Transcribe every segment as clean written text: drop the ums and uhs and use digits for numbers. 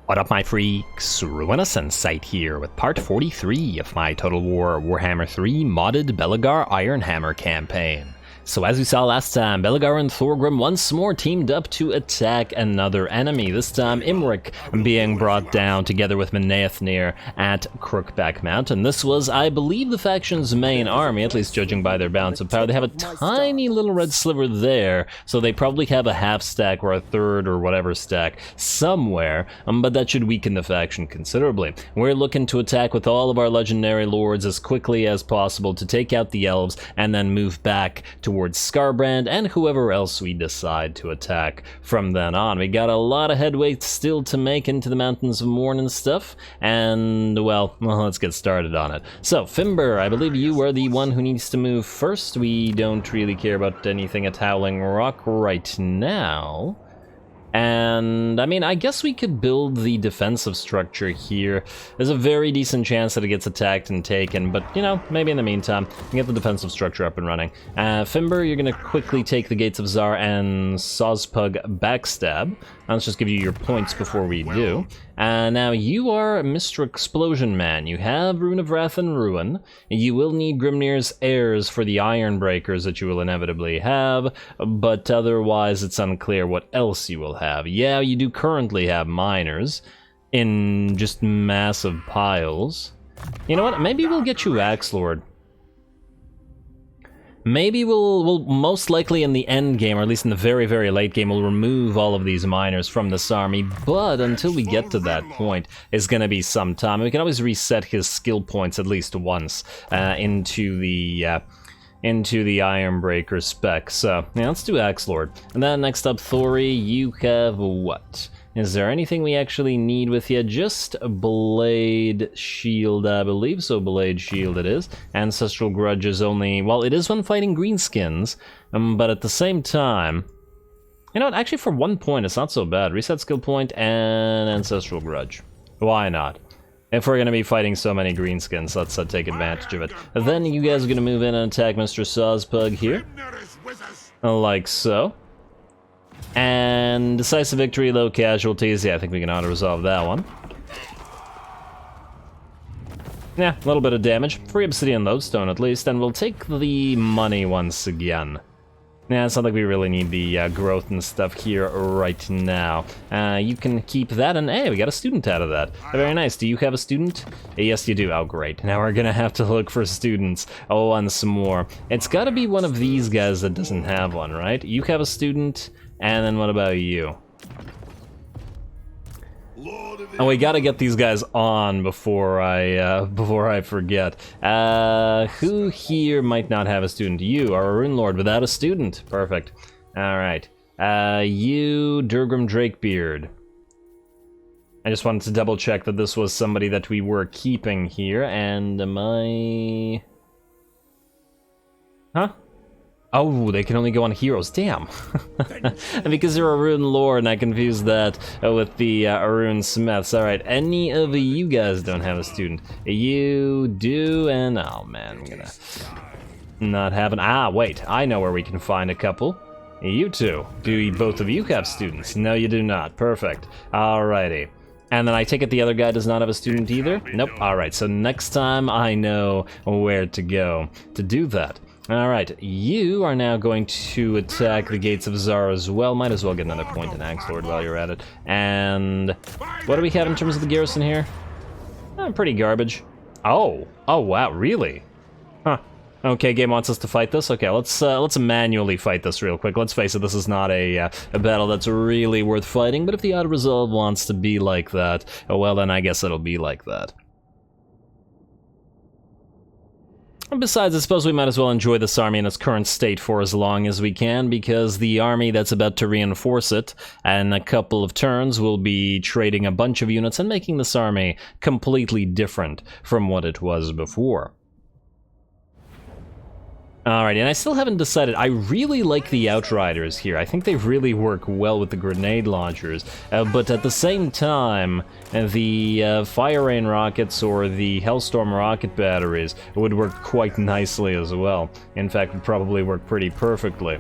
What up, my freaks? RuinouSinsight here with part 43 of my Total Warhammer 3 modded Belegar Ironhammer campaign. So as we saw last time, Belegar and Thorgrim once more teamed up to attack another enemy, this time Imric being brought down together with Menaethnir at Crookback Mountain. This was, I believe, the faction's main army, at least judging by their balance of power. They have a tiny little red sliver there, so they probably have a half stack or a third or whatever stack somewhere, but that should weaken the faction considerably. We're looking to attack with all of our legendary lords as quickly as possible to take out the elves and then move back towards Skarbrand and whoever else we decide to attack from then on. We got a lot of headway still to make into the Mountains of Morn and stuff, and well, let's get started on it. So, Fimber, I believe you are the one who needs to move first. We don't really care about anything at Howling Rock right now. And, I mean, I guess we could build the defensive structure here. There's a very decent chance that it gets attacked and taken, but, you know, maybe in the meantime, we can get the defensive structure up and running. Fimber, you're going to quickly take the Gates of Zara and Sozpug backstab. Let's just give you your points before we do. Now, you are Mr. Explosion Man. You have Rune of Wrath and Ruin. You will need Grimnir's heirs for the Iron Breakers that you will inevitably have, but otherwise it's unclear what else you will have. Yeah, you do currently have miners in just massive piles. You know what? Maybe we'll get you Axe Lord. Maybe we'll most likely in the end game, or at least in the very, very late game, we'll remove all of these miners from this army, but until we get to that point, it's gonna be some time. We can always reset his skill points at least once into the Ironbreaker spec. So, yeah, let's do Axe Lord. And then next up, Thori, you have what? Is there anything we actually need with you? Just a Blade Shield, I believe, so Blade Shield it is. Ancestral Grudges only, well, it is when fighting greenskins, but at the same time, you know what, actually for 1 point, it's not so bad. Reset skill point and Ancestral Grudge. Why not? If we're gonna be fighting so many greenskins, let's take advantage of it. Then you guys are gonna move in and attack Mr. Sozpug here. Like so. And decisive victory, low casualties. Yeah, I think we can auto-resolve that one. Yeah, a little bit of damage. Free obsidian lodestone at least, and we'll take the money once again. Yeah, it's not like we really need the growth and stuff here right now. You can keep that, and hey, we got a student out of that. Very nice. Do you have a student? Yes, you do. Oh, great. Now we're gonna have to look for students. Oh, and some more. It's gotta be one of these guys that doesn't have one, right? You have a student, and then what about you? And we gotta get these guys on before I forget. Who here might not have a student? You are a Rune Lord without a student. Perfect. Alright. You, Durgrim Drakebeard. I just wanted to double check that this was somebody that we were keeping here, and am I... Huh? Oh, they can only go on heroes. Damn. Because they're a Rune Lord, and I confused that with the Rune Smiths. Alright, any of you guys don't have a student. You do, and oh man, I'm gonna not have an... Ah, wait, I know where we can find a couple. You two. Do both of you have students? No, you do not. Perfect. Alrighty. And then I take it the other guy does not have a student either? Nope. Alright, so next time I know where to go to do that. Alright, you are now going to attack the Gates of Zara as well. Might as well get another point in Axe Lord while you're at it. And what do we have in terms of the garrison here? Pretty garbage. Oh wow, really? Huh. Okay, game wants us to fight this? Okay, let's manually fight this real quick. Let's face it, this is not a battle that's really worth fighting, but if the auto-resolve wants to be like that, well then I guess it'll be like that. Besides, I suppose we might as well enjoy this army in its current state for as long as we can, because the army that's about to reinforce it in a couple of turns will be trading a bunch of units and making this army completely different from what it was before. Alright, and I still haven't decided. I really like the Outriders here. I think they really work well with the grenade launchers, but at the same time, the Fire Rain rockets or the Hellstorm rocket batteries would work quite nicely as well. In fact, would probably work pretty perfectly.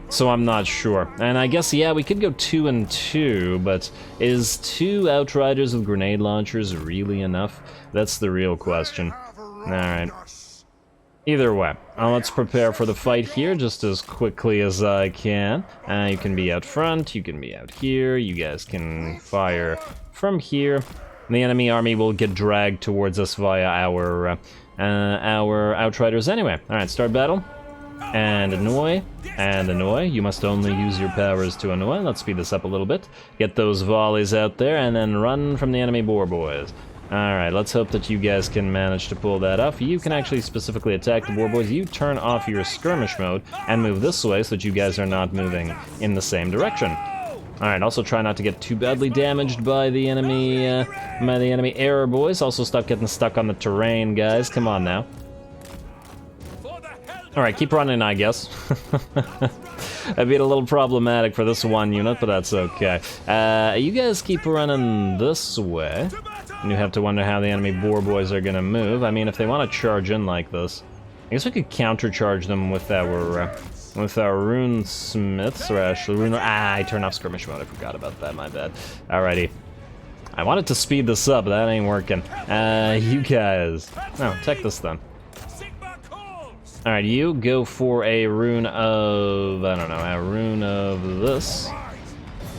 So I'm not sure. And I guess, yeah, we could go 2 and 2, but is 2 Outriders with grenade launchers really enough? That's the real question. Alright. Either way, let's prepare for the fight here just as quickly as I can. You can be out front, you can be out here, you guys can fire from here. The enemy army will get dragged towards us via our Outriders anyway. Alright, start battle. And annoy, and annoy. You must only use your powers to annoy. Let's speed this up a little bit. Get those volleys out there, and then run from the enemy boar boys. Alright, let's hope that you guys can manage to pull that off. You can actually specifically attack the boar boys. You turn off your skirmish mode and move this way so that you guys are not moving in the same direction. Alright, also try not to get too badly damaged by the enemy error boys. Also stop getting stuck on the terrain, guys. Come on now. Alright, keep running, I guess. That'd be a little problematic for this one unit, but that's okay. You guys keep running this way. And you have to wonder how the enemy boar boys are gonna move. I mean, if they want to charge in like this, I guess we could countercharge them with our rune smiths, or actually I turned off skirmish mode. I forgot about that. My bad. Alrighty. I wanted to speed this up, but that ain't working. You guys. No, take this then. Alright, you go for a rune of, I don't know, a rune of this.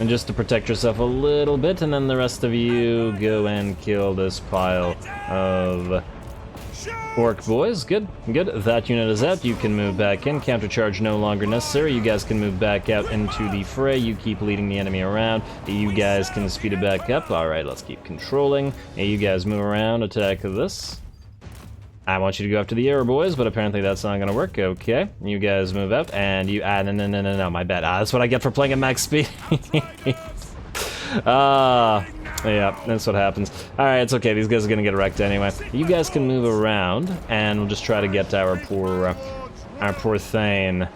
And just to protect yourself a little bit, and then the rest of you go and kill this pile of orc boys. Good, good. That unit is out. You can move back in. Countercharge no longer necessary. You guys can move back out into the fray. You keep leading the enemy around. You guys can speed it back up. Alright, let's keep controlling. You guys move around, attack this. I want you to go after the arrow boys, but apparently that's not gonna work. Okay, you guys move out, and you, no, my bad. That's what I get for playing at max speed. Yeah, that's what happens. Alright, it's okay, these guys are gonna get wrecked anyway. You guys can move around, and we'll just try to get our poor Thane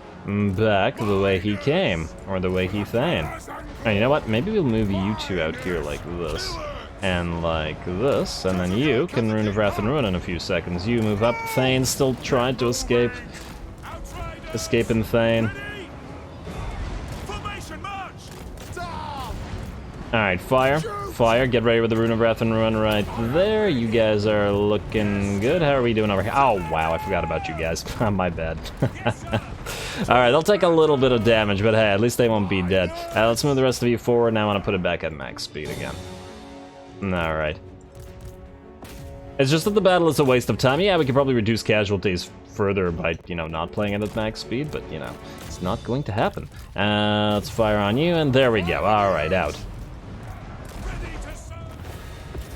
back the way he came, or the way he Thane. Alright, you know what, maybe we'll move you two out here like this. And like this, and then you can Rune of Wrath and Ruin in a few seconds. You move up. Thane still trying to escape. Escaping Thane. Alright, fire. Fire. Get ready with the Rune of Wrath and Ruin right there. You guys are looking good. How are we doing over here? Oh, wow, I forgot about you guys. My bad. Alright, they'll take a little bit of damage, but hey, at least they won't be dead. Let's move the rest of you forward. Now I want to put it back at max speed again. Alright. It's just that the battle is a waste of time. Yeah, we could probably reduce casualties further by, you know, not playing it at max speed, but, you know, it's not going to happen. Let's fire on you, and there we go. Alright, out.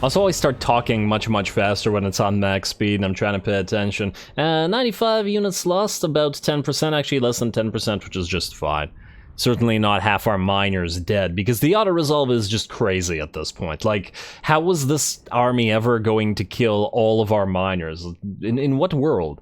Also, always start talking much faster when it's on max speed, and I'm trying to pay attention. 95 units lost, about 10%, actually less than 10%, which is just fine. Certainly not half our miners dead, because the auto-resolve is just crazy at this point. Like, how was this army ever going to kill all of our miners? In what world?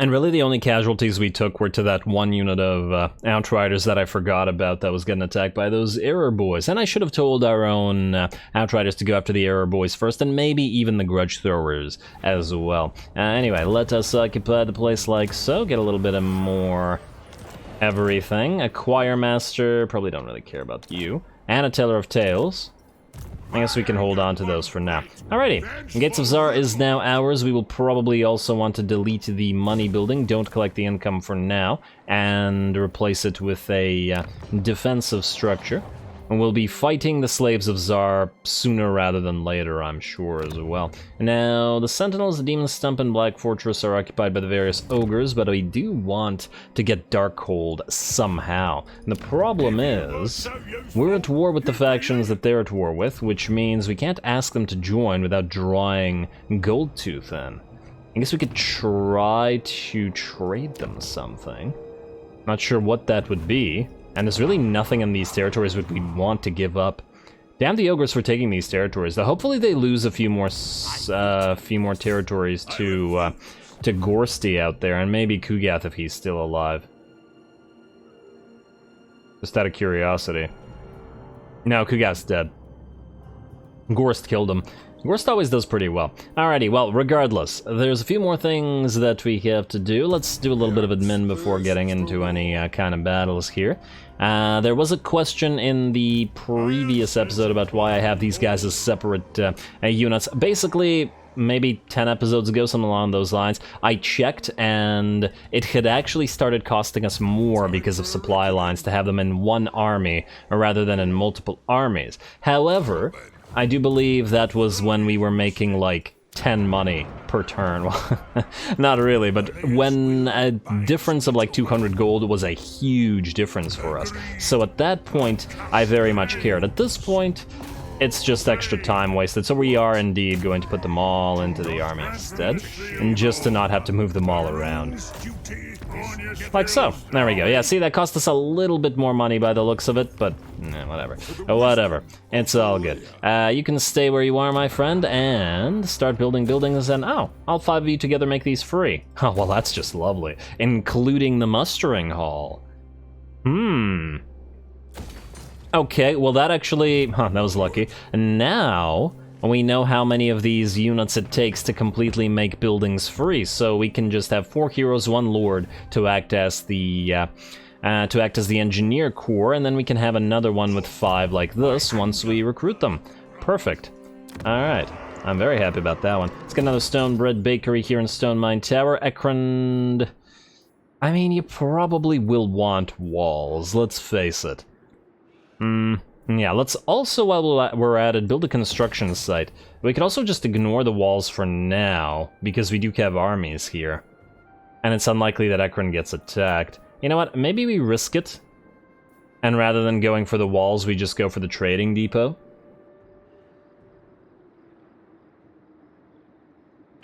And really the only casualties we took were to that one unit of Outriders that I forgot about that was getting attacked by those error boys. And I should have told our own Outriders to go after the error boys first, and maybe even the grudge throwers as well. Anyway, let us occupy the place like so, get a little bit of more everything. A choir master, probably don't really care about you. And a teller of tales. I guess we can hold on to those for now. Alrighty, Gates of Zara is now ours. We will probably also want to delete the money building. Don't collect the income for now, and replace it with a defensive structure. And we'll be fighting the slaves of Zara sooner rather than later, I'm sure, as well. Now, the Sentinels, the Demon Stump, and Black Fortress are occupied by the various ogres, but we do want to get Darkhold somehow. And the problem is, we're at war with the factions that they're at war with, which means we can't ask them to join without drawing Goldtooth in. I guess we could try to trade them something. Not sure what that would be. And there's really nothing in these territories that we'd want to give up. Damn the ogres for taking these territories, though. Hopefully they lose a few more territories to Gorsty out there, and maybe Kugath if he's still alive. Just out of curiosity. No, Kugath's dead. Gorst killed him. Worst always does pretty well. Alrighty, well, regardless, there's a few more things that we have to do. Let's do a little bit of admin before getting into any kind of battles here. There was a question in the previous episode about why I have these guys as separate units. Basically, maybe 10 episodes ago, something along those lines, I checked and it had actually started costing us more because of supply lines to have them in one army rather than in multiple armies. However, I do believe that was when we were making like 10 money per turn. Not really, but when a difference of like 200 gold was a huge difference for us. So at that point, I very much cared. At this point, it's just extra time wasted, so we are indeed going to put them all into the army instead, and just to not have to move them all around. Like so. There we go. Yeah, see, that cost us a little bit more money by the looks of it, but whatever. Whatever. It's all good. You can stay where you are, my friend, and start building buildings, and all 5 of you together make these free. Oh, well, that's just lovely. Including the mustering hall. Okay, well that actually, that was lucky. Now, we know how many of these units it takes to completely make buildings free, so we can just have 4 heroes, 1 lord to act as the engineer corps, and then we can have another one with 5 like this once we recruit them. Perfect. Alright, I'm very happy about that one. Let's get another stone bread bakery here in Stone Mine Tower. Angrund, I mean, you probably will want walls, let's face it. Yeah, let's also, while we're at it, build a construction site. We could also just ignore the walls for now, because we do have armies here. And it's unlikely that Angrund gets attacked. You know what, maybe we risk it. And rather than going for the walls, we just go for the trading depot.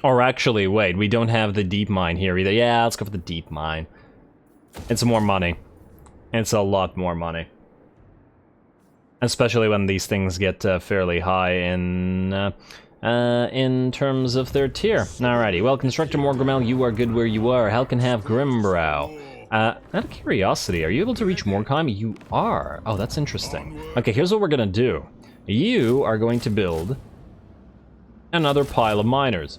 Or actually, wait, we don't have the deep mine here either. Yeah, let's go for the deep mine. It's more money. It's a lot more money. Especially when these things get fairly high in terms of their tier. Alrighty, well, Constructor Morgrimmel, you are good where you are. Helkin have Grimbrow. Out of curiosity, are you able to reach Morgheim? You are. Oh, that's interesting. Okay, here's what we're gonna do. You are going to build another pile of miners.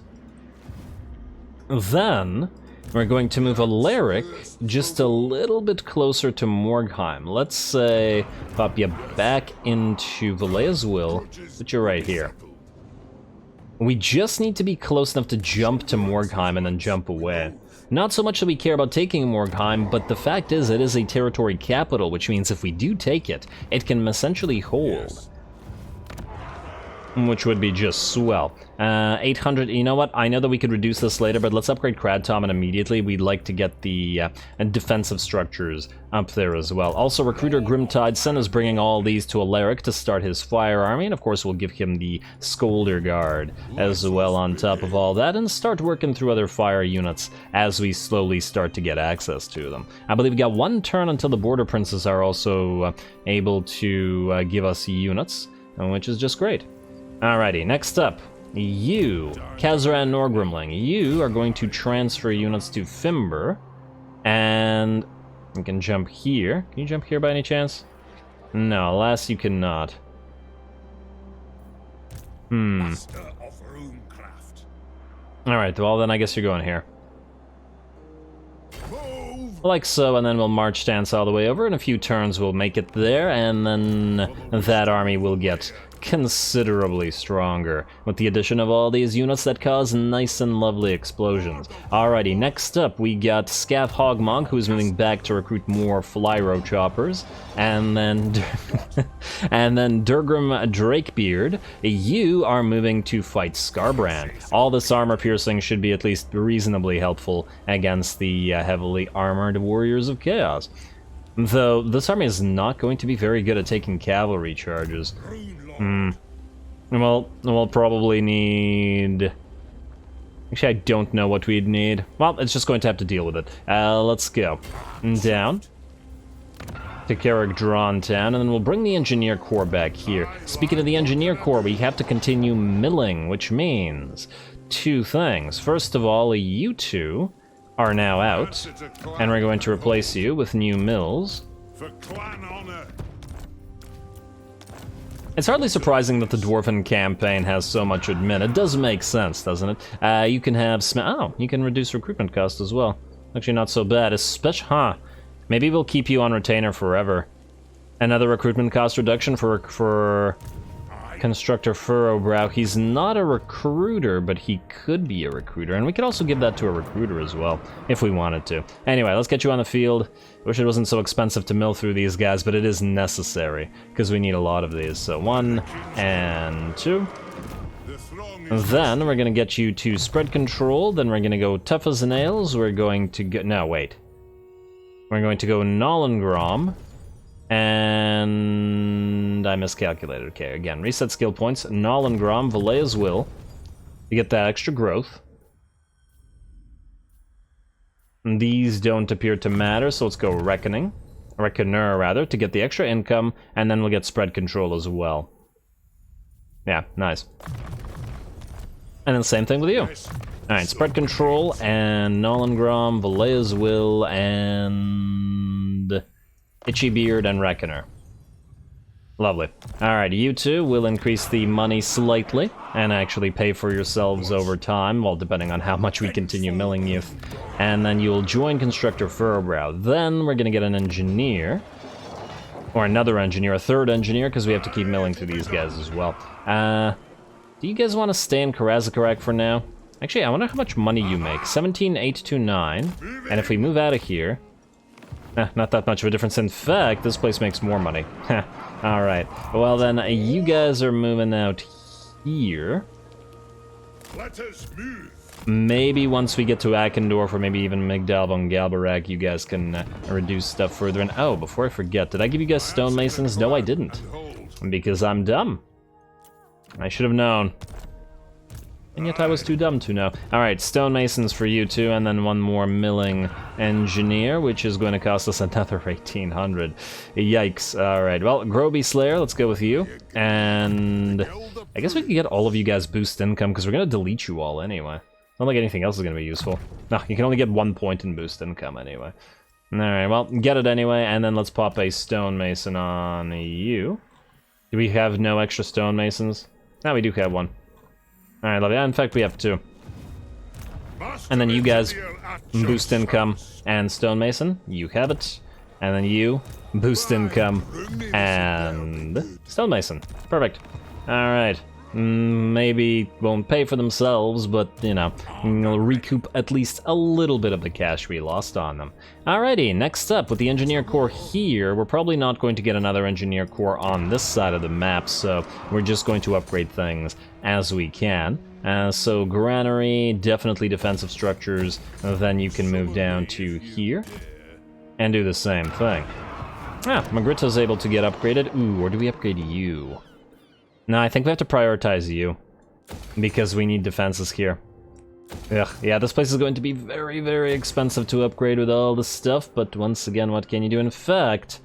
Then we're going to move Alaric just a little bit closer to Morgheim. Let's say pop you back into Valea's Will, but you're right here. We just need to be close enough to jump to Morgheim and then jump away. Not so much that we care about taking Morgheim, but the fact is it is a territory capital, which means if we do take it, it can essentially hold. Which would be just swell. 800, you know what? I know that we could reduce this later, but let's upgrade Kradtom and immediately we'd like to get the defensive structures up there as well. Also, Recruiter Grimtideson is bringing all these to Alaric to start his fire army, and of course we'll give him the Scolder Guard as well on top of all that, and start working through other fire units as we slowly start to get access to them. I believe we got 1 turn until the Border Princes are also able to give us units, which is just great. Alrighty, next up, you, Kazran Norgrimling, you are going to transfer units to Fimber, and you can jump here. Can you jump here by any chance? No, alas, you cannot. Alright, well then I guess you're going here. Like so, and then we'll march stance all the way over. In a few turns we'll make it there, and then that army will get considerably stronger with the addition of all these units that cause nice and lovely explosions. Alrighty, next up we got Scav Hogmog, who's moving back to recruit more Flyro choppers, and then and then Durgrim Drakebeard, you are moving to fight Scarbrand. All this armor piercing should be at least reasonably helpful against the heavily armored warriors of chaos. Though this army is not going to be very good at taking cavalry charges. Well, we'll probably need... Actually, I don't know what we'd need. Well, it's just going to have to deal with it. Let's go. Down. To Karak Town, and then we'll bring the Engineer Corps back here. Speaking of the Engineer Corps, we have to continue milling, which means 2 things. First of all, you 2 are now out, and we're going to replace you with new mills. For clan honor. It's hardly surprising that the Dwarven campaign has so much admin. It does make sense, doesn't it? You can have you can reduce recruitment cost as well. Actually, not so bad. Especially, maybe we'll keep you on retainer forever. Another recruitment cost reduction for Constructor Furrowbrow. He's not a recruiter, but he could be a recruiter, and we could also give that to a recruiter as well, if we wanted to. Anyway, let's get you on the field. Wish it wasn't so expensive to mill through these guys, but it is necessary, because we need a lot of these. So 1 and 2. Then we're gonna get you to spread control, then we're gonna go tough as nails, we're going to go, no wait. We're going to go Nollengrom. And I miscalculated. Okay, again, reset skill points. Nollengrom, Valea's Will. You get that extra growth. And these don't appear to matter, so let's go Reckoning. Reckoner, rather, to get the extra income, and then we'll get spread control as well. Yeah, nice. And then same thing with you. Alright, spread control, and Nollengrom, Valea's Will, and Itchy Beard and Reckoner. Lovely. Alright, you two will increase the money slightly and actually pay for yourselves over time, well, depending on how much we continue milling you. And then you'll join Constructor Furrowbrow. Then we're gonna get an engineer. Or another engineer, a third engineer, because we have to keep milling through these guys as well. Do you guys want to stay in Kazakit for now? Actually, I wonder how much money you make. 17,829. And if we move out of here... not that much of a difference. In fact, this place makes more money. Alright. Well then, you guys are moving out here. Let us move. Maybe once we get to Akendorf, or maybe even Migdal von Galbarak, you guys can reduce stuff further. And oh, before I forget, did I give you guys stonemasons? No, I didn't. Because I'm dumb. I should have known. And yet I was too dumb to know. Alright, stonemasons for you two, and then one more milling engineer, which is going to cost us another 1,800. Yikes. Alright, well, Groby Slayer, let's go with you. And I guess we can get all of you guys boost income, because we're going to delete you all anyway. Not like anything else is going to be useful. No, you can only get 1 point in boost income anyway. Alright, well, get it anyway, and then let's pop a stonemason on you. Do we have no extra stonemasons? No, we do have one. Alright, love you. In fact, we have 2. And then you guys boost income and stonemason. You have it. And then you boost income and stonemason. Perfect. Alright. Maybe won't pay for themselves, but, you know, we'll recoup at least a little bit of the cash we lost on them. Alrighty, next up, with the Engineer Corps here, we're probably not going to get another Engineer Corps on this side of the map, so we're just going to upgrade things as we can. So granary, definitely defensive structures, then you can move down to here and do the same thing. Ah, Magrito's able to get upgraded. Ooh, or do we upgrade you? No, I think we have to prioritize you, because we need defenses here. Ugh, yeah, this place is going to be very, very expensive to upgrade with all this stuff, but once again, what can you do? In fact,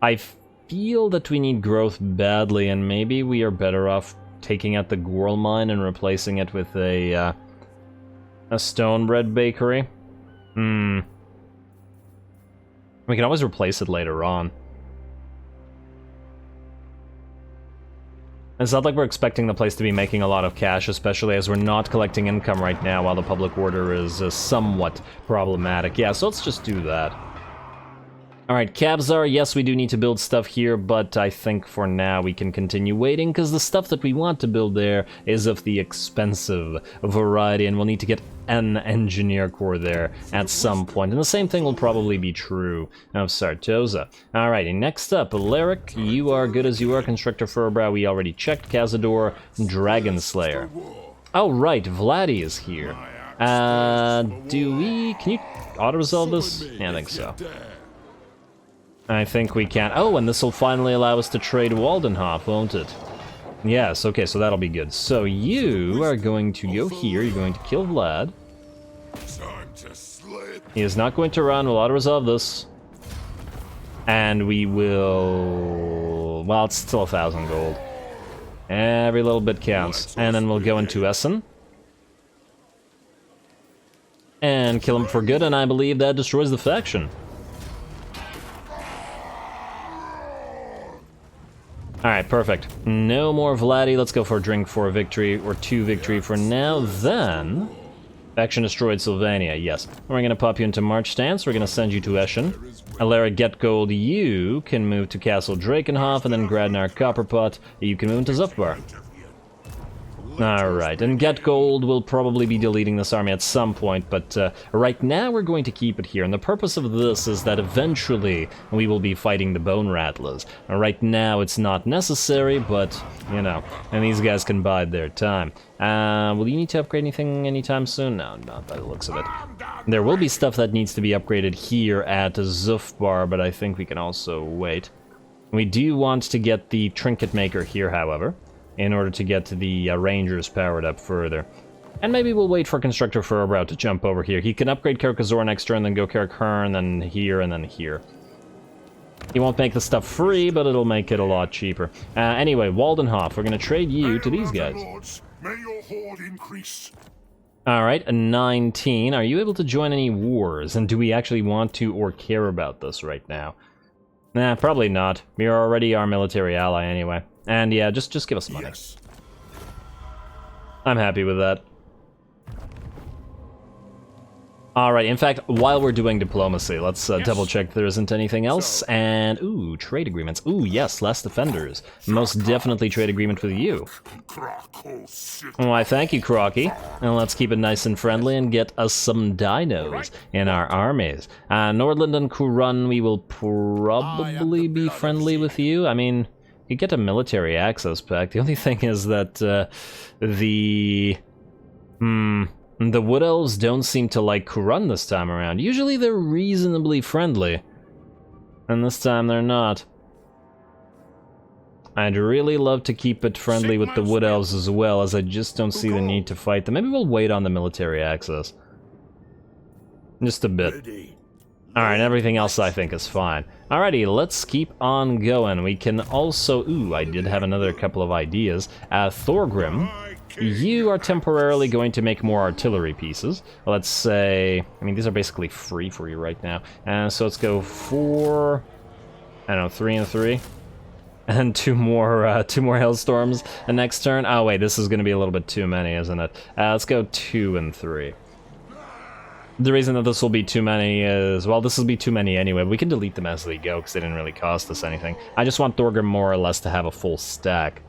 I feel that we need growth badly, and maybe we are better off taking out the Gwrl mine and replacing it with a stone bread bakery. We can always replace it later on. It's not like we're expecting the place to be making a lot of cash, especially as we're not collecting income right now while the public order is somewhat problematic. Yeah, so let's just do that. Alright, Kabzar, yes, we do need to build stuff here, but I think for now we can continue waiting, because the stuff that we want to build there is of the expensive variety, and we'll need to get an Engineer Corps there at some point. And the same thing will probably be true of Sartosa. Alrighty, next up, Alaric, you are good as you are. Constructor Furrowbrow, we already checked. Cazador, Dragon Slayer. Oh, right, Vladdy is here. Can you auto-resolve this? Yeah, I think so. I think we can. Oh, and this will finally allow us to trade Waldenhof, won't it? Yes, okay, so that'll be good. So you are going to go here, you're going to kill Vlad. He is not going to run, we'll auto-resolve this. And we will... well, it's still 1,000 gold. Every little bit counts. And then we'll go into Essen. And kill him for good, and I believe that destroys the faction. Alright, perfect. No more Vladdy. Let's go for a drink for a victory, or 2 victory for now. Then, faction destroyed Sylvania, yes. We're going to pop you into March stance. We're going to send you to Eschen. Alara Get Gold, you can move to Castle Drakenhof, and then Gradnar Copperpot, you can move into Zufbar. Alright, and Get Gold will probably be deleting this army at some point, but right now we're going to keep it here, and the purpose of this is that eventually we will be fighting the Bone Rattlers. Right now it's not necessary, but, you know, and these guys can bide their time. Will you need to upgrade anything anytime soon? No, not by the looks of it. There will be stuff that needs to be upgraded here at Zufbar, but I think we can also wait. We do want to get the Trinket Maker here, however, in order to get the Rangers powered up further. And maybe we'll wait for Constructor Furrow to jump over here. He can upgrade Karakazor next turn, then go Karak, then here, and then here. He won't make the stuff free, but it'll make it a lot cheaper. Anyway, Waldenhof, we're going to trade you to these guys. May your horde increase. Alright, a 19. Are you able to join any wars? And do we actually want to or care about this right now? Nah, probably not. We're already our military ally anyway. And yeah, just give us money. Yes. I'm happy with that. Alright, in fact, while we're doing diplomacy, let's double check there isn't anything else. And, ooh, trade agreements. Ooh, yes, less defenders. Most definitely trade agreement with you. Why, thank you, Crocky. And let's keep it nice and friendly and get us some dinos in our armies. Nordland and Kurun, we will probably be friendly with you. I mean, you get a military access pack. The only thing is that the Wood Elves don't seem to like Kurun this time around. Usually they're reasonably friendly, and this time they're not. I'd really love to keep it friendly with the Wood Elves as well, as I just don't see the need to fight them. Maybe we'll wait on the military access. Just a bit. Alright, everything else I think is fine. Alrighty, let's keep on going. We can also... Ooh, I did have another couple of ideas. Thorgrim, you are temporarily going to make more artillery pieces. Let's say... I mean, these are basically free for you right now. So let's go 4... I don't know, 3 and 3. And two more hailstorms the next turn. Oh wait, this is going to be a little bit too many, isn't it? Let's go 2 and 3. The reason that this will be too many is, well, this will be too many anyway. We can delete them as they go because they didn't really cost us anything. I just want Thorgrim more or less to have a full stack.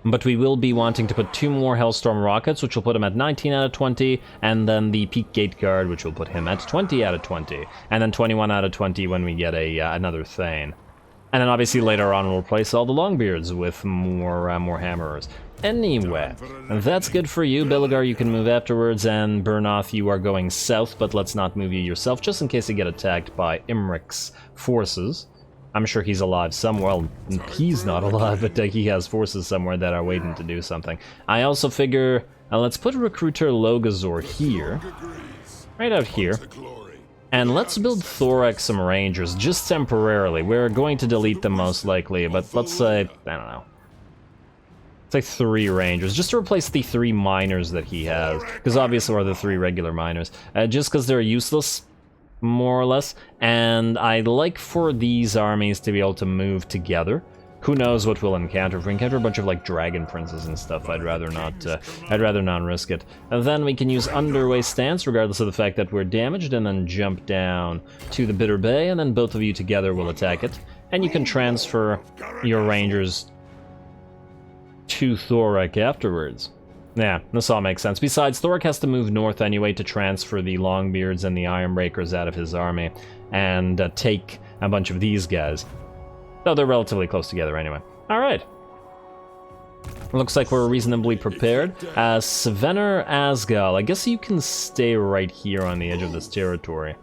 But we will be wanting to put 2 more Hellstorm rockets, which will put him at 19 out of 20, and then the Peak Gate Guard, which will put him at 20 out of 20, and then 21 out of 20 when we get another Thane. And then obviously later on we'll replace all the Longbeards with more hammerers. Anyway, that's good for you. Belegar, you can move afterwards, and Bernoth, you are going south, but let's not move you yourself, just in case you get attacked by Imric's forces. I'm sure he's alive somewhere. Well, he's not alive, but he has forces somewhere that are waiting to do something. I also figure, let's put Recruiter Logazor here, right out here. And let's build Thorak some Rangers, just temporarily. We're going to delete them most likely, but let's say, I don't know. Let's say 3 Rangers, just to replace the 3 miners that he has. Because obviously, or the 3 regular miners. Just because they're useless, more or less. And I'd like for these armies to be able to move together. Who knows what we'll encounter. If we encounter a bunch of like dragon princes and stuff, I'd rather not risk it. And then we can use underway stance, regardless of the fact that we're damaged, and then jump down to the Bitter Bay, and then both of you together will attack it. And you can transfer your rangers to Thorak afterwards. Yeah, this all makes sense. Besides, Thorak has to move north anyway to transfer the Longbeards and the Ironbreakers out of his army, and take a bunch of these guys. Though they're relatively close together anyway. Alright. Looks like we're reasonably prepared. Svenner Asgal, I guess you can stay right here on the edge of this territory.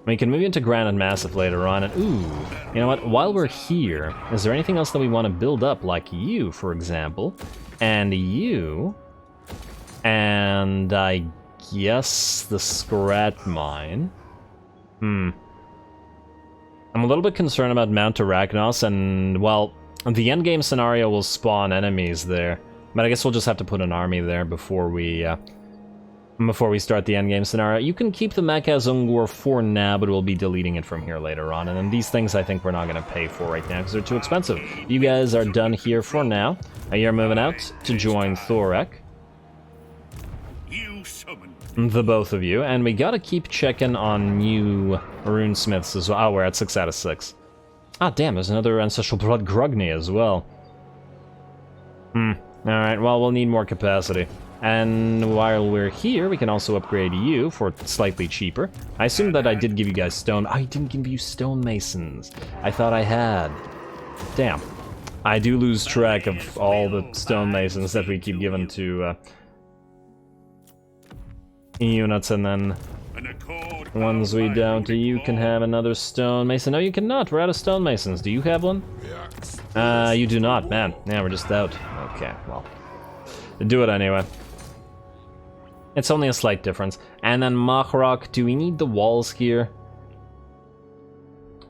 We can move into Granite Massif later on, and ooh, you know what, while we're here, is there anything else that we want to build up, like you, for example, and you, and I guess the Scrat Mine? I'm a little bit concerned about Mount Arachnos, and, well, the endgame scenario will spawn enemies there, but I guess we'll just have to put an army there before we before we start the endgame scenario. You can keep the Makaz Ungor for now, but we'll be deleting it from here later on. And then these things I think we're not going to pay for right now because they're too expensive. You guys are done here for now. You're moving out to join Thorak. You summoned The both of you. And we got to keep checking on new runesmiths as well. Oh, we're at 6 out of 6. Ah, damn, there's another Ancestral Blood Grugny as well. Alright, well, we'll need more capacity. And while we're here, we can also upgrade you for slightly cheaper. I assume that I did give you guys stone. I didn't give you stonemasons. I thought I had. Damn. I do lose track of all the stonemasons that we keep giving to units, and then ones we down to you can have another stonemason. No, you cannot. We're out of stonemasons. Do you have one? You do not, man. Yeah, we're just out. Okay, well. Do it anyway. It's only a slight difference. And then Machrok, do we need the walls here?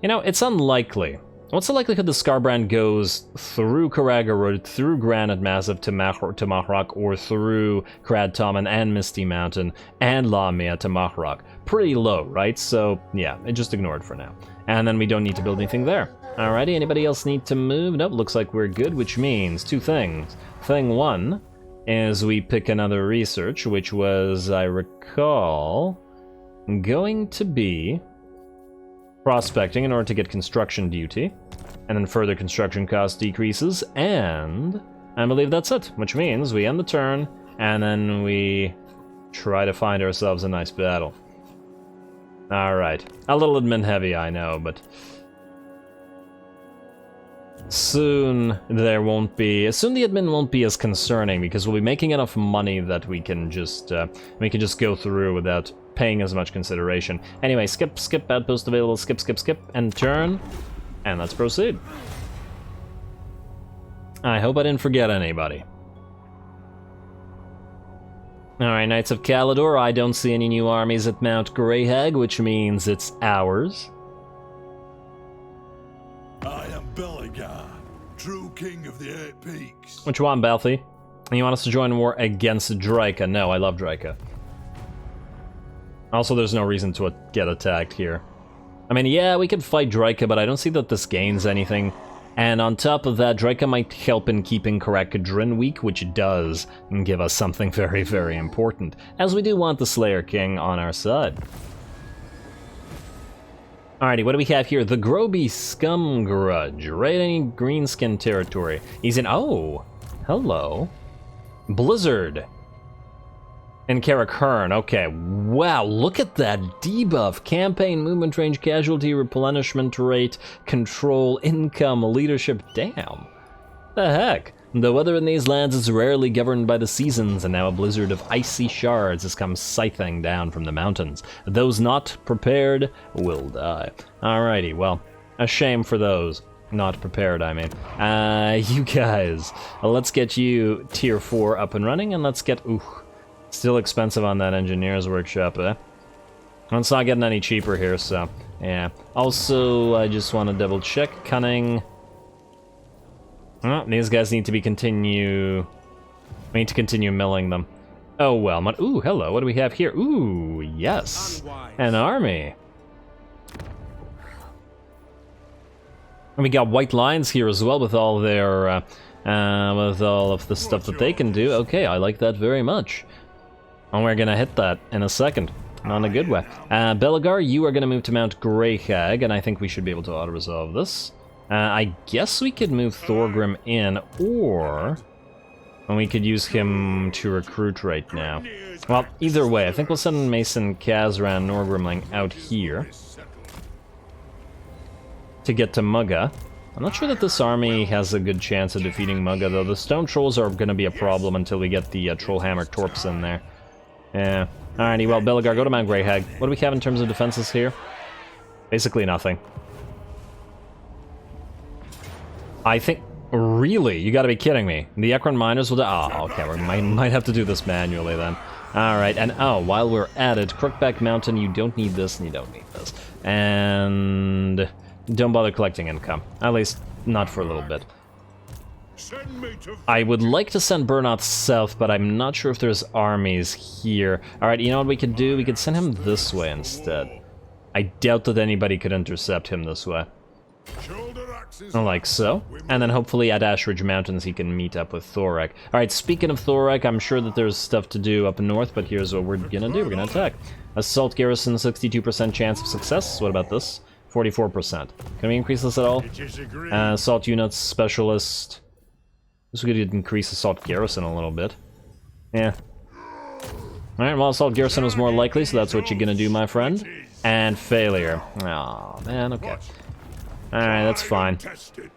You know, it's unlikely. What's the likelihood the Scarbrand goes through Karagarud, through Granite Massive to Machrok, or through Krad Tommen and Misty Mountain and Lamia to Machrok? Pretty low, right? So, yeah, just ignore it for now. And then we don't need to build anything there. Alrighty, anybody else need to move? Nope, looks like we're good, which means two things. Thing one is we pick another research, which was, I recall, going to be prospecting in order to get construction duty, and then further construction cost decreases, and I believe that's it, which means we end the turn, and then we try to find ourselves a nice battle. Alright, a little admin heavy, I know, but soon the admin won't be as concerning, because we'll be making enough money that we can just go through without paying as much consideration. Anyway, skip, outpost available, skip, and turn, and let's proceed. I hope I didn't forget anybody. Alright, Knights of Caledor, I don't see any new armies at Mount Greyhag, which means it's ours. I am Belegar, true king of the 8 Peaks. What you want, Balthy? You want us to join war against Draika? No, I love Draika. Also, there's no reason to get attacked here. I mean, yeah, we could fight Draika, but I don't see that this gains anything. And on top of that, Draika might help in keeping Karak weak, which does give us something very, very important, as we do want the Slayer King on our side. Alrighty, what do we have here? The Groby Scum Grudge, raiding Greenskin territory. He's in, oh, hello. Blizzard. And Karak, okay, wow, look at that debuff. Campaign, movement range, casualty, replenishment rate, control, income, leadership, damn. The heck? The weather in these lands is rarely governed by the seasons, and now a blizzard of icy shards has come scything down from the mountains. Those not prepared will die. Alrighty, well, a shame for those. Not prepared, I mean. You guys, let's get you tier 4 up and running, and let's get, still expensive on that engineer's workshop, eh? It's not getting any cheaper here, so, yeah. Also, I just want to double check, cunning. Oh, these guys need to be we need to continue milling them. Oh well, ooh, hello, what do we have here? Ooh, yes, an army. And we got white lions here as well with all their, with all of the stuff that they can do. Okay, I like that very much. And we're gonna hit that in a second, not in a good way. Belegar, you are gonna move to Mount Greyhag, and I think we should be able to auto-resolve this. I guess we could move Thorgrim in, or we could use him to recruit right now. Well, either way, I think we'll send Mason, Kazran, Norgrimling out here to get to Mugga. I'm not sure that this army has a good chance of defeating Mugga, though. The Stone Trolls are going to be a problem until we get the Trollhammer Torps in there. Yeah. Alrighty, well, Belegar, go to Mount Greyhag. What do we have in terms of defenses here? Basically nothing. I think... Really? You gotta be kidding me. The Ekron Miners will do... Oh, okay, we might have to do this manually then. Alright, and while we're at it, Crookback Mountain, you don't need this and you don't need this. And... don't bother collecting income. At least, not for a little bit. Send me to I would like to send Burnout south, but I'm not sure if there's armies here. Alright, you know what we could do? We could send him this way instead. I doubt that anybody could intercept him this way. shoulder axes. Like so. And then hopefully at Ashridge Mountains he can meet up with Thorak. Alright, speaking of Thorak, I'm sure that there's stuff to do up north, but here's what we're gonna do. We're gonna attack. Assault garrison, 62% chance of success. What about this? 44%. Can we increase this at all? It is agreed. Assault units, specialist. This could increase assault garrison a little bit. Yeah. Alright, well, assault garrison was more likely, so that's what you're gonna do, my friend. And failure. Oh man, okay. Alright, that's fine. Tested.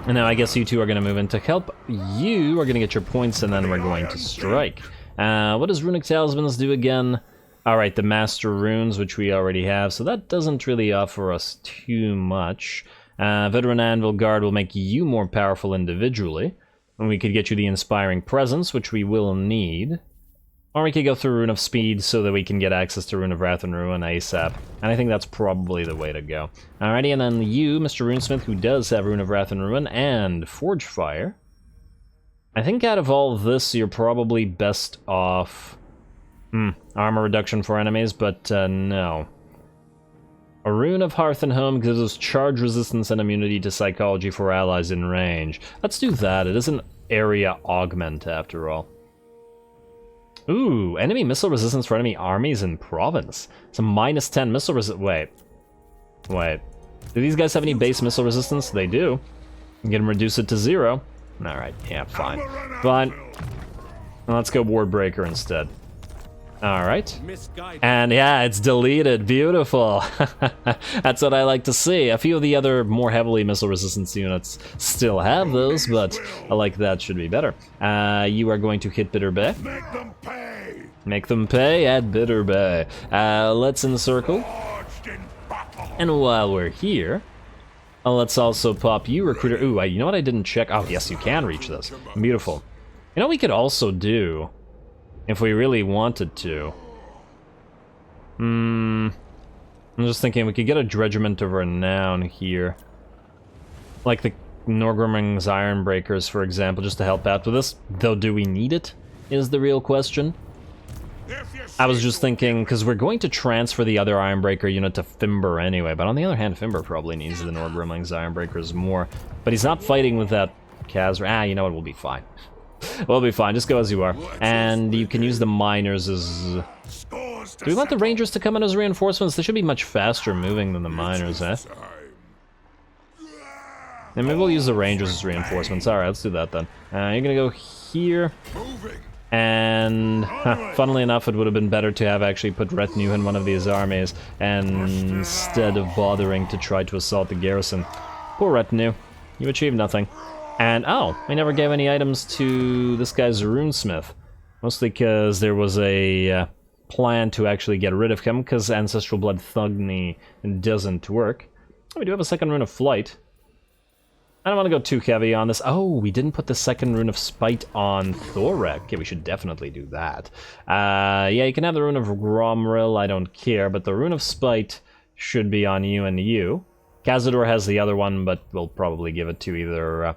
And now I guess you two are gonna move in to help. You are gonna get your points, and then we're going to strike. What does Runic Talismans do again? Alright, the Master Runes, which we already have, so that doesn't really offer us too much. Veteran Anvil Guard will make you more powerful individually. And we could get you the Inspiring Presence, which we will need. Or we could go through Rune of Speed so that we can get access to Rune of Wrath and Ruin ASAP. And I think that's probably the way to go. Alrighty, and then you, Mr. Runesmith, who does have Rune of Wrath and Ruin, and Forge Fire. I think out of all of this, you're probably best off... armor reduction for enemies, but no. A Rune of Hearth and Home gives us charge resistance and immunity to psychology for allies in range. Let's do that. It is an area augment, after all. Ooh, enemy missile resistance for enemy armies in province. It's a -10 missile resistance. Wait. Do these guys have any base missile resistance? They do. You can reduce it to 0. Alright, yeah, fine. Fine. Let's go Wardbreaker instead. Alright. And yeah, it's deleted. Beautiful. That's what I like to see. A few of the other more heavily missile resistance units still have those, but I like that should be better. You are going to hit Bitter Bay. Make them pay. Make them pay at Bitter Bay. Let's encircle. Forged in battle. And while we're here, let's also pop you, Recruiter. Ooh, you know what I didn't check? Oh, yes, you can reach this. Beautiful. You know what we could also do? If we really wanted to. I'm just thinking we could get a Dredgement of Renown here. Like the Norgrimring's Ironbreakers, for example, just to help out with this. Though, do we need it? Is the real question. I was just thinking, because we're going to transfer the other Ironbreaker unit to Fimber anyway, but on the other hand, Fimber probably needs the Norgrimring's Ironbreakers more. But he's not fighting with that Khazra. You know what, we'll be fine. We'll be fine, just go as you are. And you can use the miners as... Do we want the rangers to come in as reinforcements? They should be much faster moving than the miners, eh? And maybe we'll use the rangers as reinforcements. Alright, let's do that then. You're gonna go here. And, funnily enough, it would have been better to have actually put retinue in one of these armies, and instead of bothering to try to assault the garrison. Poor retinue. You achieved nothing. And, oh, we never gave any items to this guy's Runesmith. Mostly because there was a plan to actually get rid of him, because Ancestral Blood Thugny doesn't work. Oh, we do have a second Rune of Flight. I don't want to go too heavy on this. Oh, we didn't put the second Rune of Spite on Thorak. Yeah, we should definitely do that. Yeah, you can have the Rune of Gromril, I don't care, but the Rune of Spite should be on you and you. Cazador has the other one, but we'll probably give it to either...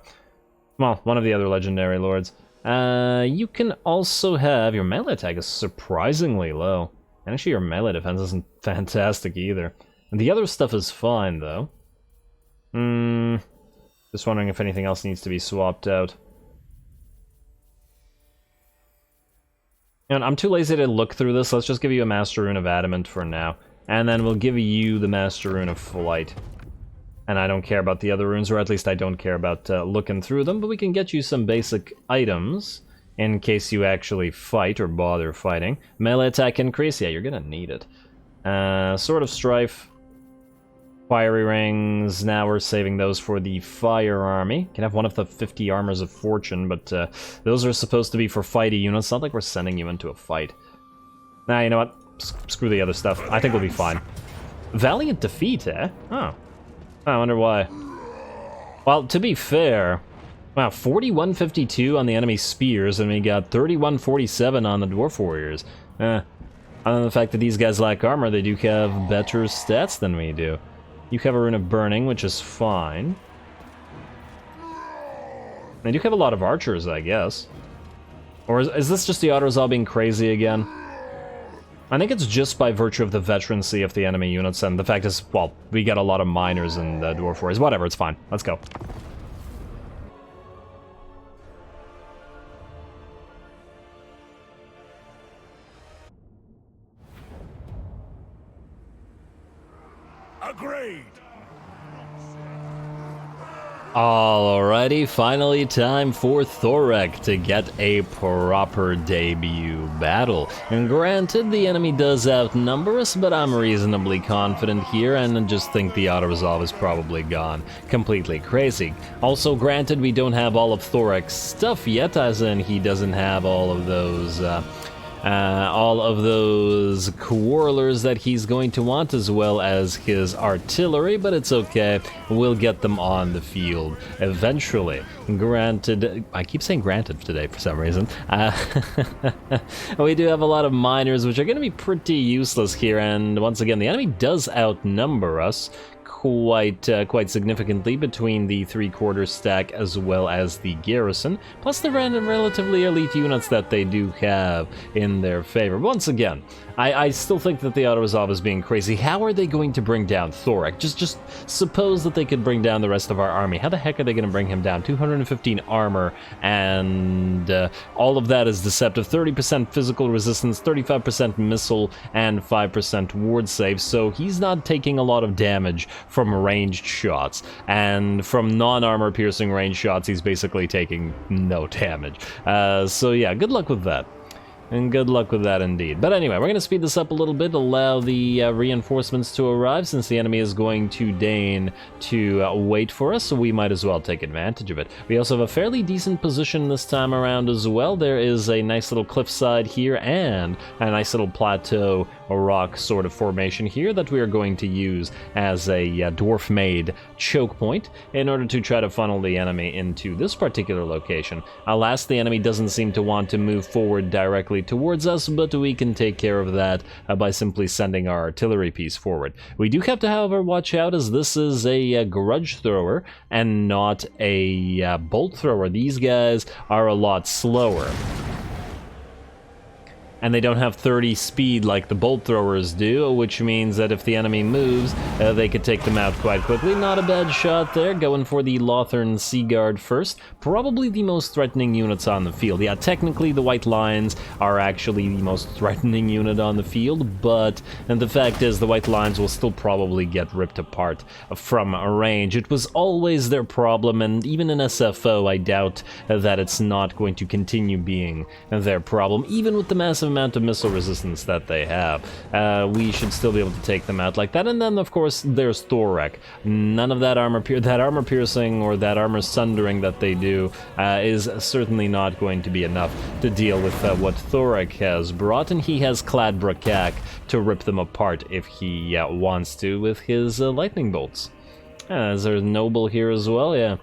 well, one of the other legendary lords. You can also have... Your melee attack is surprisingly low. And actually your melee defense isn't fantastic either. And the other stuff is fine, though. Just wondering if anything else needs to be swapped out. And I'm too lazy to look through this. Let's just give you a Master Rune of Adamant for now. And then we'll give you the Master Rune of Flight. And I don't care about the other runes, or at least I don't care about looking through them, but we can get you some basic items in case you actually fight or bother fighting. Melee attack increase? Yeah, you're gonna need it. Sword of Strife. Fiery Rings. Now we're saving those for the Fire Army. Can have one of the 50 Armors of Fortune, but those are supposed to be for fighty units. Not like we're sending you into a fight. Nah, you know what? Screw the other stuff. I think we'll be fine. Valiant Defeat, eh? Oh. I wonder why. Well, to be fair, wow, 4152 on the enemy spears, and we got 3147 on the dwarf warriors. Other than the fact that these guys lack armor, they do have better stats than we do. You have a Rune of Burning, which is fine. They do have a lot of archers, I guess. Or is this just the autos all being crazy again? I think it's just by virtue of the veterancy of the enemy units, and the fact is, well, we get a lot of miners in the Dwarf Wars. Whatever, it's fine. Let's go. Agreed. Alrighty, finally time for Thorak to get a proper debut battle. And granted, the enemy does outnumber us, but I'm reasonably confident here and just think the auto-resolve is probably gone completely crazy. Also, granted, we don't have all of Thorak's stuff yet, as in he doesn't have all of those quarrelers that he's going to want, as well as his artillery, but it's okay, we'll get them on the field eventually. Granted, I keep saying granted today for some reason, we do have a lot of miners, which are going to be pretty useless here, and once again, the enemy does outnumber us quite significantly between the three-quarter stack as well as the garrison, plus the random relatively elite units that they do have in their favor. Once again, I still think that the auto-resolve is being crazy. How are they going to bring down Thorak? Just suppose that they could bring down the rest of our army. How the heck are they going to bring him down? 215 armor, and all of that is deceptive. 30% physical resistance, 35% missile, and 5% ward save, so he's not taking a lot of damage from ranged shots, and from non-armor piercing ranged shots, he's basically taking no damage. So yeah, good luck with that. And good luck with that indeed. But anyway, we're going to speed this up a little bit, allow the reinforcements to arrive, since the enemy is going to deign to wait for us, so we might as well take advantage of it. We also have a fairly decent position this time around as well. There is a nice little cliffside here and a nice little plateau or rock sort of formation here that we are going to use as a dwarf-made choke point in order to try to funnel the enemy into this particular location. Alas, the enemy doesn't seem to want to move forward directly towards us, but we can take care of that by simply sending our artillery piece forward. We do have to, however, watch out, as this is a grudge thrower and not a bolt thrower. These guys are a lot slower, and they don't have 30 speed like the bolt throwers do, which means that if the enemy moves, they could take them out quite quickly. Not a bad shot there, going for the Lothern Seaguard first. Probably the most threatening units on the field. Yeah, technically the White Lions are actually the most threatening unit on the field, but the fact is the White Lions will still probably get ripped apart from range. It was always their problem, and even in SFO, I doubt that it's not going to continue being their problem, even with the massive amount of missile resistance that they have. We should still be able to take them out like that. And then, of course, there's Thorak. None of that armor piercing or that armor sundering that they do is certainly not going to be enough to deal with what Thorak has brought, and he has Clad Brakak to rip them apart if he wants to with his lightning bolts. Is there a noble here as well? Yeah.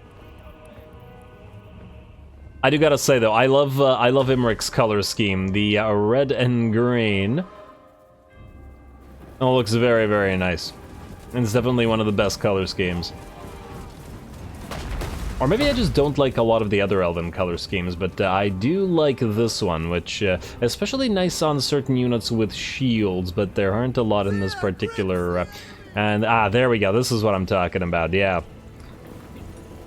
I do gotta say though, I love Imric's color scheme. The red and green. Oh, looks very, very nice. It's definitely one of the best color schemes. Or maybe I just don't like a lot of the other Elven color schemes, but I do like this one, which especially nice on certain units with shields, but there aren't a lot in this particular. And there we go. This is what I'm talking about. Yeah.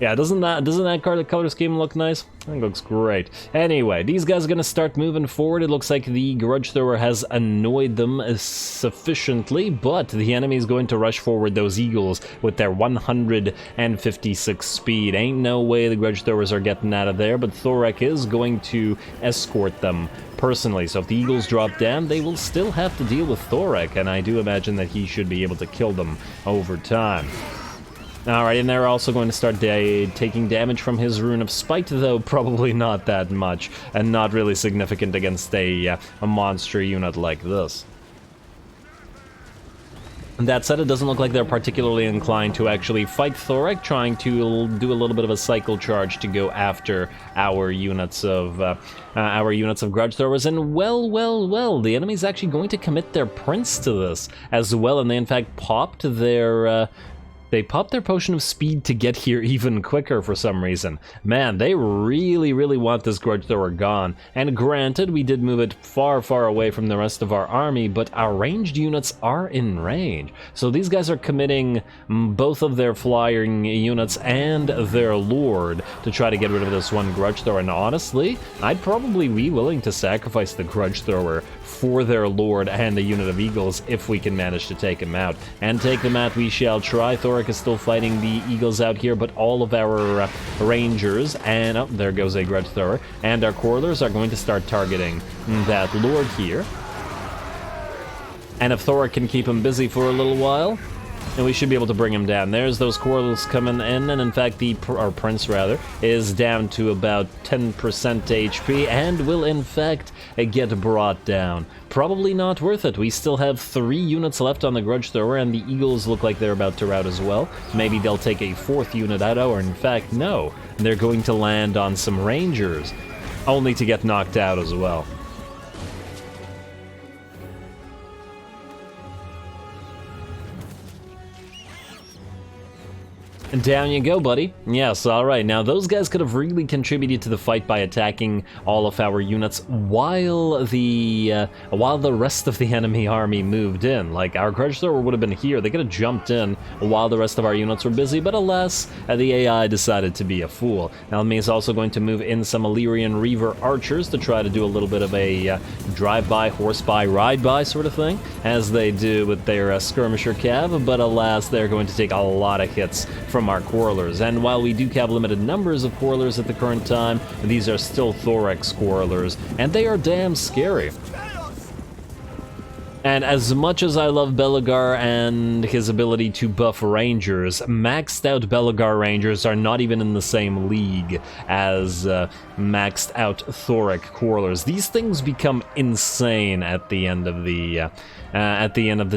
Yeah, doesn't that color scheme look nice? I think it looks great. Anyway, these guys are gonna start moving forward. It looks like the grudge thrower has annoyed them sufficiently, but the enemy is going to rush forward those eagles with their 156 speed. Ain't no way the grudge throwers are getting out of there, but Thorak is going to escort them personally. So if the eagles drop down, they will still have to deal with Thorak, and I do imagine that he should be able to kill them over time. Alright, and they're also going to start taking damage from his Rune of Spite, though probably not that much, and not really significant against a monster unit like this. That said, it doesn't look like they're particularly inclined to actually fight Thorak, trying to do a little bit of a cycle charge to go after our units of grudge throwers. And well, the enemy's actually going to commit their prince to this as well, and they in fact popped their They popped their potion of speed to get here even quicker for some reason. Man, they really, really want this grudge thrower gone. And granted, we did move it far, far away from the rest of our army, but our ranged units are in range. So these guys are committing both of their flying units and their lord to try to get rid of this one grudge thrower. And honestly, I'd probably be willing to sacrifice the grudge thrower for their lord and a unit of eagles if we can manage to take him out. And take them out we shall try. Thorak is still fighting the eagles out here, but all of our rangers, and oh, there goes a grudge thrower, and our quarrelers are going to start targeting that lord here. And if Thorak can keep him busy for a little while, and we should be able to bring him down. There's those quarrels coming in, and in fact our prince rather is down to about 10% HP and will in fact get brought down. Probably not worth it. We still have 3 units left on the grudge thrower, and the eagles look like they're about to rout as well. Maybe they'll take a 4th unit out, or in fact no, they're going to land on some rangers, only to get knocked out as well. And down you go, buddy. Yes, alright. Now, those guys could have really contributed to the fight by attacking all of our units while the rest of the enemy army moved in. Like, our grudge thrower would have been here. They could have jumped in while the rest of our units were busy, but alas, the AI decided to be a fool. Now, me is also going to move in some Illyrian Reaver archers to try to do a little bit of a drive-by, horse-by, ride-by sort of thing, as they do with their skirmisher cav, but alas, they're going to take a lot of hits from our quarrelers. And while we do have limited numbers of quarrelers at the current time, these are still Thorak's quarrelers, and they are damn scary. And as much as I love Belegar and his ability to buff rangers, maxed out Belegar rangers are not even in the same league as maxed out Thorak quarrelers. These things become insane at the end of the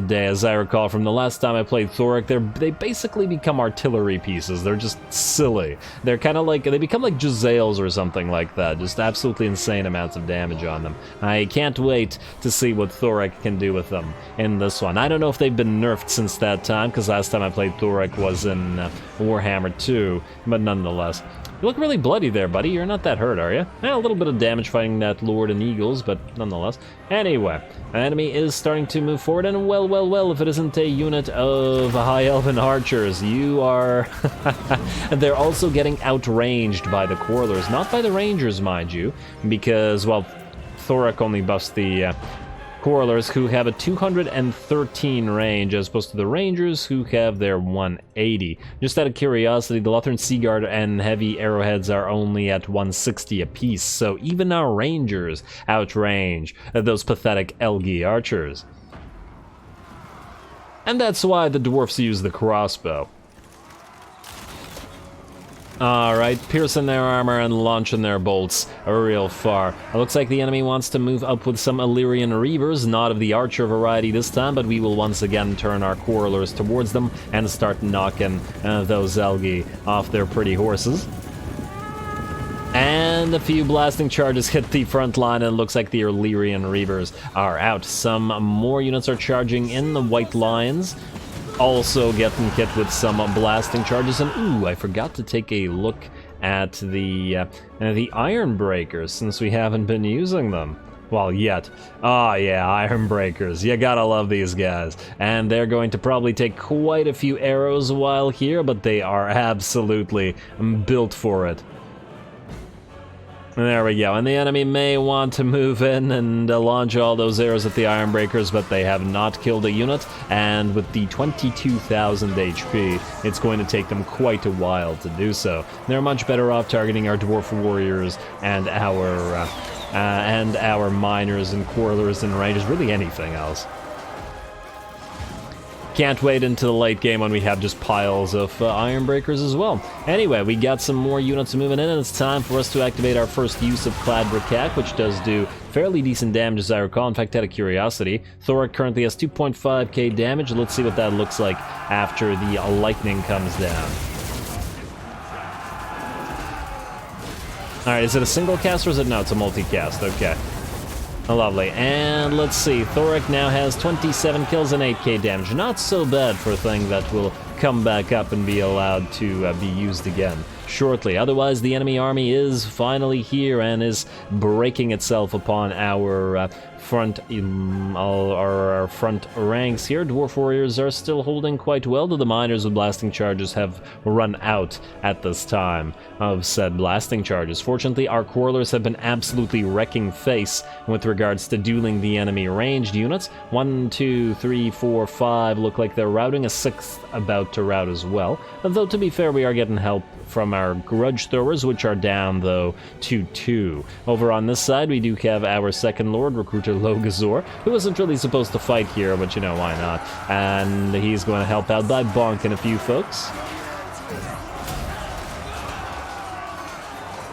day. As I recall from the last time I played Thorak, they basically become artillery pieces. They're just silly. They're kind of like, they become like Giselles or something like that. Just absolutely insane amounts of damage on them. I can't wait to see what Thorak can do with them in this one. I don't know if they've been nerfed since that time, because last time I played Thorak was in Warhammer 2, but nonetheless. You look really bloody there, buddy. You're not that hurt, are you? A little bit of damage fighting that Lord and Eagles, but nonetheless. Anyway, the enemy is starting to move forward, and well, if it isn't a unit of High Elven archers, you are... They're also getting outranged by the quarrelers, not by the rangers, mind you, because, well, Thorak only buffs the... quarrelers, who have a 213 range as opposed to the rangers, who have their 180. Just out of curiosity, the Lothern Seaguard and heavy arrowheads are only at 160 apiece, so even our rangers outrange those pathetic Elgi archers. And that's why the dwarfs use the crossbow. Alright, piercing their armor and launching their bolts real far. It looks like the enemy wants to move up with some Illyrian Reavers, not of the archer variety this time, but we will once again turn our quarrelers towards them and start knocking those Elgi off their pretty horses. And a few blasting charges hit the front line, and it looks like the Illyrian Reavers are out. Some more units are charging in. The White Lions also getting hit with some blasting charges, and ooh, I forgot to take a look at the Iron Breakers, since we haven't been using them. Well, yet. Oh yeah, Iron Breakers. You gotta love these guys. And they're going to probably take quite a few arrows while here, but they are absolutely built for it. There we go, and the enemy may want to move in and launch all those arrows at the Iron Breakers, but they have not killed a unit, and with the 22,000 HP, it's going to take them quite a while to do so. They're much better off targeting our Dwarf Warriors and our Miners and Quarrelers and Rangers, really anything else. Can't wait into the late game when we have just piles of Iron Breakers as well. Anyway, we got some more units moving in, and it's time for us to activate our first use of Clad Bricac, which does do fairly decent damage as I recall. In fact, out of curiosity, Thorak currently has 2.5k damage. Let's see what that looks like after the lightning comes down. Alright, is it a single cast or is it? No, it's a multicast. Okay. Lovely, and let's see, Thorak now has 27 kills and 8k damage. Not so bad for a thing that will come back up and be allowed to be used again shortly. Otherwise, the enemy army is finally here and is breaking itself upon our our front ranks here. Dwarf warriors are still holding quite well, though the miners with blasting charges have run out at this time of said blasting charges. Fortunately, our quarrelers have been absolutely wrecking face with regards to dueling the enemy ranged units. 1, 2, 3, 4, 5 look like they're routing. A 6th about to rout as well. Though, to be fair, we are getting help from our grudge throwers, which are down, though, to 2. Over on this side, we do have our second lord, Recruiter Logazor, who isn't really supposed to fight here, but you know, why not? And he's going to help out by bonking a few folks.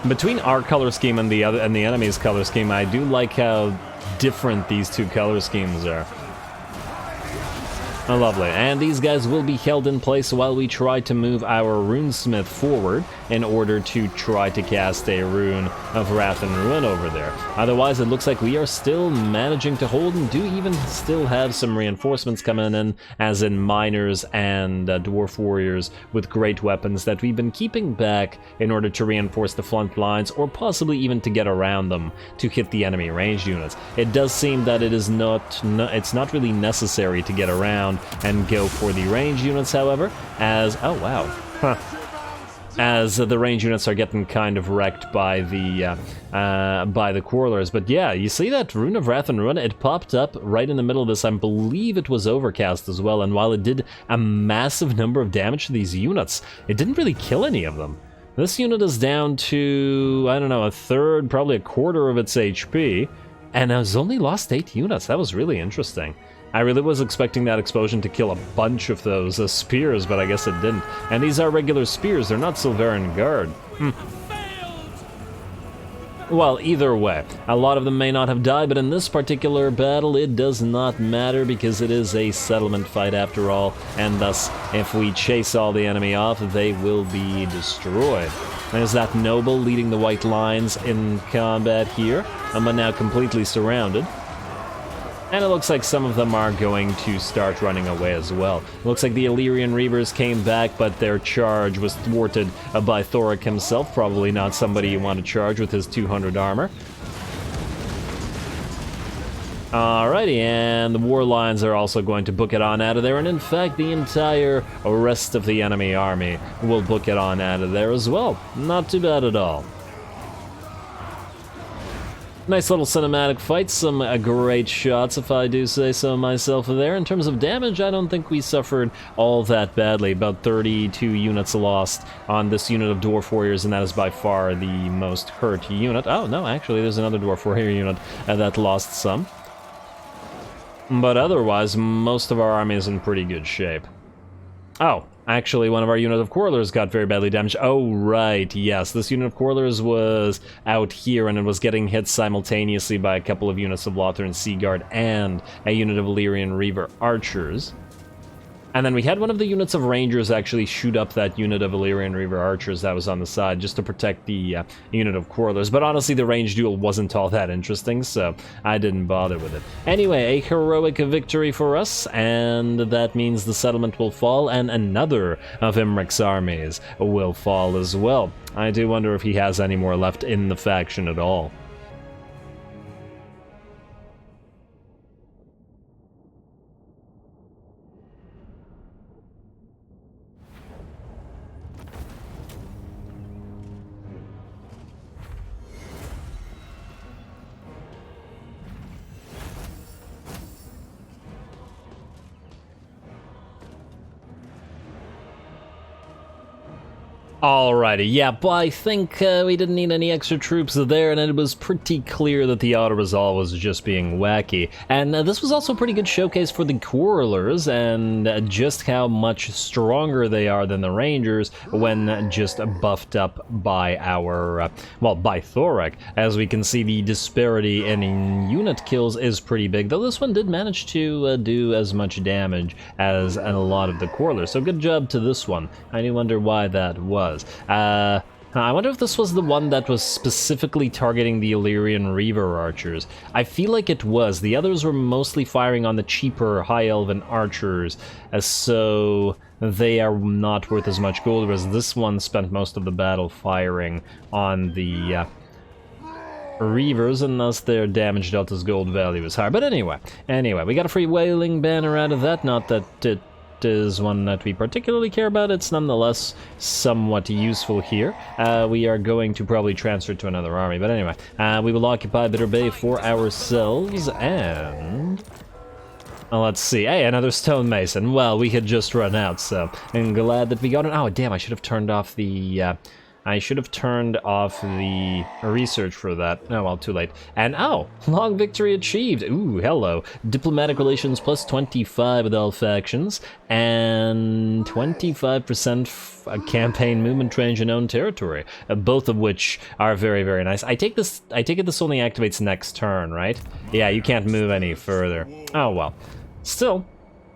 Between our color scheme and the enemy's color scheme, I do like how different these two color schemes are. Oh, lovely. And these guys will be held in place while we try to move our runesmith forward in order to try to cast a rune of Wrath and Ruin over there. Otherwise, it looks like we are still managing to hold and do even still have some reinforcements coming in, as in miners and dwarf warriors with great weapons that we've been keeping back in order to reinforce the front lines, or possibly even to get around them to hit the enemy ranged units. It does seem that it is it's not really necessary to get around and go for the range units, however, as oh wow, as the range units are getting kind of wrecked by the quarrelers. But yeah, you see that Rune of Wrath and Ruin, it popped up right in the middle of this. I believe it was overcast as well, and while it did a massive number of damage to these units, it didn't really kill any of them. This unit is down to, I don't know, a third, probably a quarter of its HP, and has only lost 8 units. That was really interesting. I really was expecting that explosion to kill a bunch of those spears, but I guess it didn't. And these are regular spears, they're not Silverian Guard. Well, either way, a lot of them may not have died, but in this particular battle it does not matter, because it is a settlement fight after all, and thus, if we chase all the enemy off, they will be destroyed. There's that noble leading the white lines in combat here, but now completely surrounded. And it looks like some of them are going to start running away as well. It looks like the Illyrian Reavers came back, but their charge was thwarted by Thorak himself. Probably not somebody you want to charge with his 200 armor. Alrighty, and the war lines are also going to book it on out of there, and in fact the entire rest of the enemy army will book it on out of there as well. Not too bad at all. Nice little cinematic fight, some great shots if I do say so myself there. In terms of damage, I don't think we suffered all that badly. About 32 units lost on this unit of Dwarf Warriors, and that is by far the most hurt unit. Oh no, actually there's another Dwarf Warrior unit that lost some. But otherwise, most of our army is in pretty good shape. Oh, actually, one of our unit of Quarrelers got very badly damaged. Oh, right, yes. This unit of Quarrelers was out here, and it was getting hit simultaneously by a couple of units of Lothern Sea Guard and a unit of Illyrian Reaver Archers. And then we had one of the units of Rangers actually shoot up that unit of Illyrian Reaver Archers that was on the side just to protect the unit of Quarrelers. But honestly, the range duel wasn't all that interesting, so I didn't bother with it. Anyway, a heroic victory for us, and that means the settlement will fall, and another of Imric's armies will fall as well. I do wonder if he has any more left in the faction at all. Alrighty, yeah, but I think we didn't need any extra troops there, and it was pretty clear that the auto-resolve was just being wacky. And this was also a pretty good showcase for the Quarrelers, and just how much stronger they are than the Rangers when just buffed up by our, well, by Thorak. As we can see, the disparity in unit kills is pretty big, though this one did manage to do as much damage as a lot of the Quarrelers, so good job to this one. I do wonder why that was. I wonder if this was the one that was specifically targeting the Illyrian Reaver archers. I feel like it was. The others were mostly firing on the cheaper High Elven archers, so they are not worth as much gold, whereas this one spent most of the battle firing on the Reavers, and thus their damage delta's gold value is higher. But anyway, we got a free Wailing Banner out of that. Not that it is one that we particularly care about. It's nonetheless somewhat useful here. We are going to probably transfer to another army, but anyway, we will occupy Bitter Bay for ourselves, and let's see. Hey, another stonemason. Well, we had just run out, so I'm glad that we got it. Oh, damn, I should have turned off the research for that. Oh, well, too late. And, oh, long victory achieved. Ooh, hello. Diplomatic relations plus 25 with all factions, and 25% campaign movement range in own territory, both of which are very, very nice. I take it this only activates next turn, right? Yeah, you can't move any further. Oh, well. Still,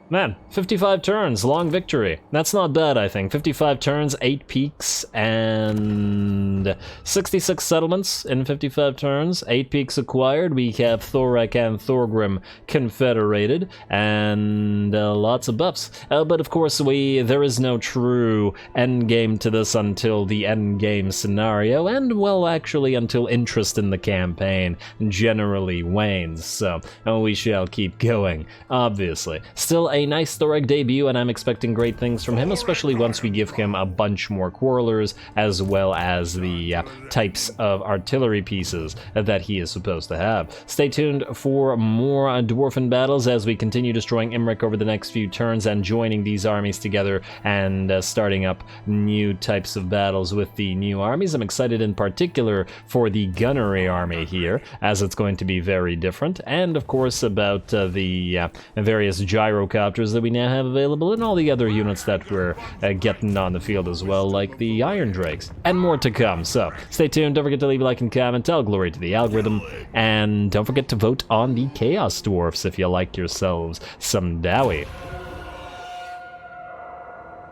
man, 55 turns, long victory. That's not bad, I think. 55 turns, 8 peaks, and 66 settlements in 55 turns. 8 peaks acquired. We have Thorak and Thorgrim confederated, and lots of buffs. But of course, there is no true endgame to this until the endgame scenario, and, well, actually, until interest in the campaign generally wanes. So, we shall keep going, obviously. Still a nice Thorak debut, and I'm expecting great things from him, especially once we give him a bunch more Quarrelers, as well as the types of artillery pieces that he is supposed to have. Stay tuned for more Dwarfen battles as we continue destroying Imrik over the next few turns and joining these armies together and starting up new types of battles with the new armies. I'm excited in particular for the Gunnery army here, as it's going to be very different, and of course about the various gyrocopters that we now have available, and all the other units that we're getting on the field as well, like the Iron Drakes, and more to come. So stay tuned, don't forget to leave a like and comment, all glory to the algorithm, and don't forget to vote on the Chaos Dwarfs if you like yourselves some Dowie.